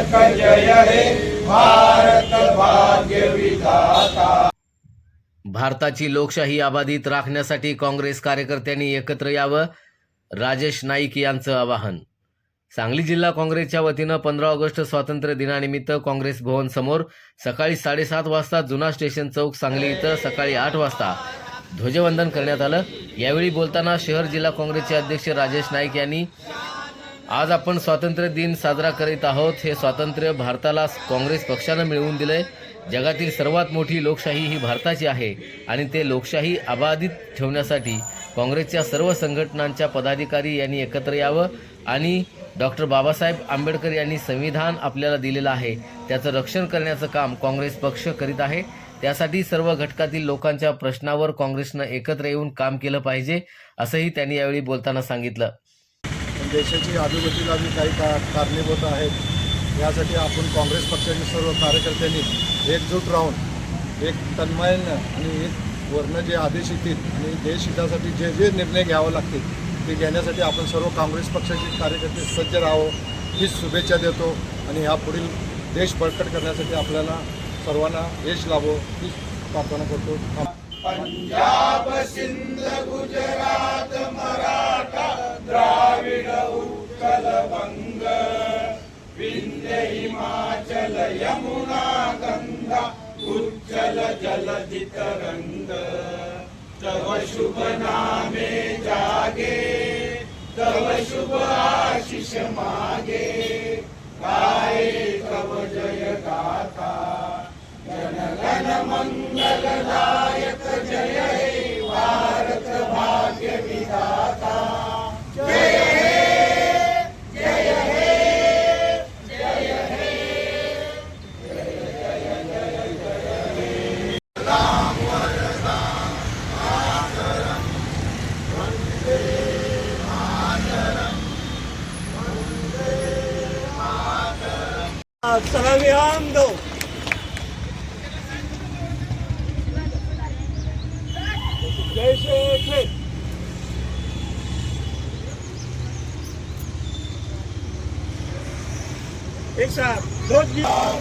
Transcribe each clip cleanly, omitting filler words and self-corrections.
नायक जय हे भारत भाग्य विधाता। भारताची लोकशाही अबाधित राखण्यासाठी काँग्रेस कार्यकर्त्यांनी एकत्र यावं, राजेश नाईक यांचं आवाहन। सांगली जिल्हा काँग्रेसच्या वतीनं 15 ऑगस्ट स्वातंत्र्य दिनानिमित्त काँग्रेस भवन समोर सकाळी 7:30 वाजता जुना स्टेशन चौक सांगली इथं सकाळी 8 वाजता ध्वजवंदन करण्यात आलं। यावेळी बोलताना शहर जिल्हा काँग्रेसचे अध्यक्ष राजेश नाईक यांनी आज आपण स्वातंत्र्य दिन साजरा करीत आहोत। हे स्वातंत्र्य भारताला काँग्रेस पक्षानं मिळवून दिलंय। जगातील सर्वात मोठी लोकशाही ही भारताची आहे आणि ते लोकशाही अबाधित ठेवण्यासाठी काँग्रेसच्या सर्व संघटनांच्या पदाधिकारी यांनी एकत्र यावं आणि डॉक्टर बाबासाहेब आंबेडकर यांनी संविधान आपल्याला दिलेलं आहे त्याचं रक्षण करण्याचं काम काँग्रेस पक्ष करीत आहे। त्यासाठी सर्व घटकातील लोकांच्या प्रश्नावर काँग्रेसनं एकत्र येऊन काम केलं पाहिजे असंही त्यांनी यावेळी बोलताना सांगितलं। देशाची अभिवृद्धीला जी काही कारणीभूत आहेत यासाठी आपण काँग्रेस पक्षाच्या सर्व कार्यकर्त्यांनी एकजूट राहून एक तन्मयानं आणि एक वर्ण जे आदेश येतील आणि देशहितासाठी जे जे निर्णय घ्यावे लागतील ते घेण्यासाठी आपण सर्व काँग्रेस पक्षाचे कार्यकर्ते सज्ज राहावं ही शुभेच्छा देतो आणि यापुढील देश बळकट करण्यासाठी आपल्याला सर्वांना यश लाभो ही प्रार्थना करतो। पंजाब सिंध गुजरात मराठा द्राविड उत्कल वंग विंध्य हिमाचल यमुना गंगा उज्जल जलधि तरंग तव शुभ नामे जागे तव शुभ आशीष मागे गाए तव जय गाथा जन गण मंगलदायक जय हे भारत भाग्य विधाता। जय हे जय हे जय हे जय जय जय जय राम वरदान मातरम वंदे मातरम वंदे मातरम। सलामी आम दो। जय श्री एक साथ ध्वज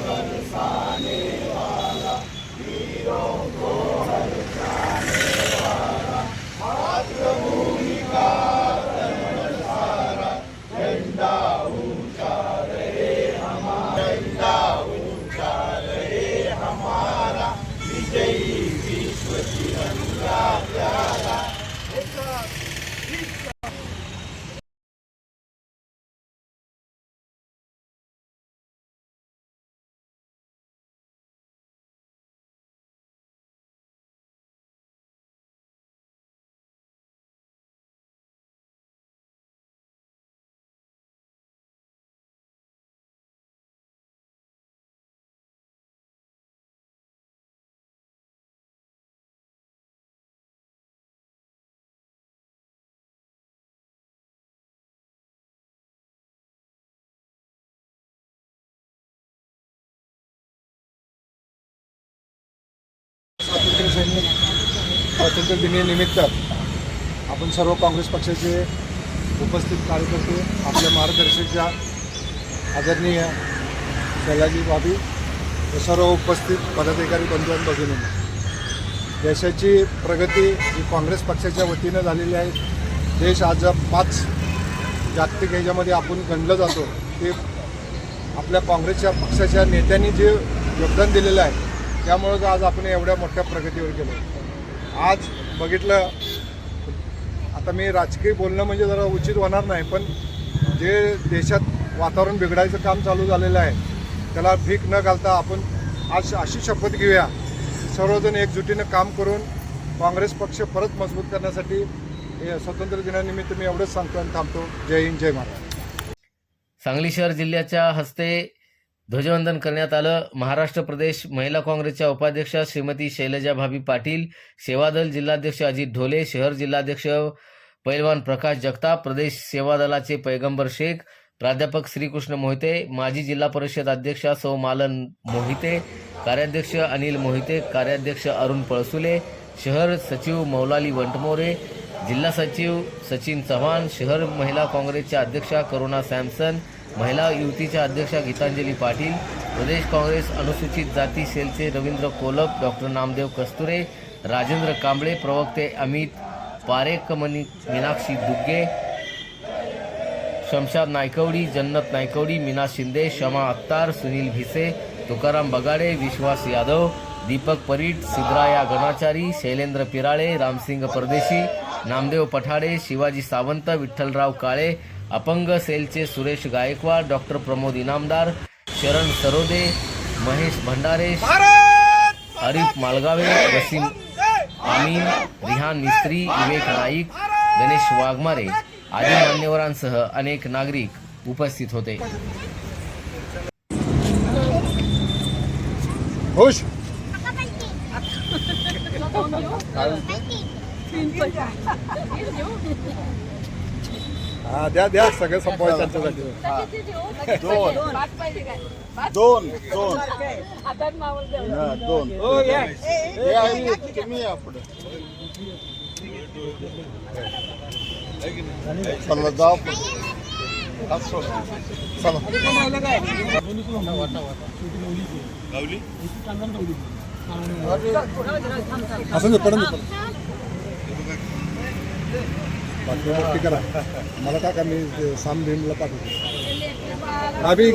बरसाने वाला वीरों को हर्षाने वाला मातृभूमि का तन सारा झंडा ऊंचा रहे हमारा झंडा ऊंचा रहे हमारा विजयी विश्व तिरंगा प्यारा। स्वातंत्र्य दिनानिमित्त आपण सर्व काँग्रेस पक्षाचे उपस्थित कार्यकर्ते आपल्या मार्गदर्शकच्या आदरणीय शैलाजी भाभी व सर्व उपस्थित पदाधिकारी बंधू आणि भगिनी, देशाची प्रगती ही काँग्रेस पक्षाच्या वतीनं झालेली आहे। देश आज 5 जागतिक ह्याच्यामध्ये आपण गणलं जातो ते आपल्या काँग्रेसच्या पक्षाच्या नेत्यांनी जे योगदान दिलेलं आहे त्यामुळं आज आपण एवढ्या मोठ्या प्रगतीवर गेलो। आज बघितलं, आता मी राजकीय बोलणं म्हणजे जरा उचित होणार नाही, पण जे देशात वातावरण बिघडायचं काम चालू झालेलं आहे त्याला भीक न घालता आपण आज अशी शपथ घेऊया सर्वजण एकजुटीनं काम करून काँग्रेस पक्ष परत मजबूत करण्यासाठी। स्वातंत्र्य दिनानिमित्त मी एवढंच सांगतो आणि थांबतो। जय हिंद, जय महाराष्ट्र। सांगली शहर जिल्ह्याच्या हस्ते ध्वजवंदन करण्यात आलं। महाराष्ट्र प्रदेश महिला काँग्रेसच्या उपाध्यक्षा श्रीमती शैलजा भाभी पाटील, सेवादल जिल्हाध्यक्ष अजित ढोले, शहर जिल्हाध्यक्ष पैलवान प्रकाश जगताप, प्रदेश सेवा दलाचे पैगंबर शेख, प्राध्यापक श्रीकृष्ण मोहिते, माजी जिल्हा परिषद अध्यक्षा सौ मालन मोहिते, कार्याध्यक्ष अनिल मोहिते, कार्याध्यक्ष अरुण पळसुले, शहर सचिव मौलाली वंटमोरे, जिल्हा सचिव सचिन चव्हाण, शहर महिला काँग्रेसच्या अध्यक्षा करुणा सॅमसन, महिला युवतीच्या अध्यक्षा गीतांजली पाटील, प्रदेश काँग्रेस अनुसूचित जाती सेलचे रवींद्र कोलप, डॉक्टर नामदेव कस्तुरे, राजेंद्र कांबळे, प्रवक्ते अमित पारेख, मीनाक्षी दुग्गे, शमशाद नायकवडी, जन्नत नायकवडी, मीना शिंदे, शमा अत्तार, सुनील भिसे, तुकाराम बगाडे, विश्वास यादव, दीपक परीट, सिद्धराया गणाचारी, शैलेंद्र पिराळे, रामसिंग परदेशी, नामदेव पठाडे, शिवाजी सावंत, विठ्ठलराव काळे, अपंग सेलचे सुरेश गायकवाड, डॉक्टर प्रमोद इनामदार, शरण सरोदे, महेश भंडारे, आरिफ मालगावे, वसीम आमीन, रिहान मिस्त्री, विवेक नाईक, गणेश वाघमारे आदी मान्यवरांसह अनेक नागरिक उपस्थित होते. खुश हा द्या द्या सगळं संपवायचं त्यांच्यासाठी. दोन दोन दोन हा, दोन हे आहे, तुम्ही या पुढे. चला जाऊ पुढे. असं. चला असं नाही पडून बातमी मोठी करा. मला टाका, मी साम भीमला पाठवतो. आम्ही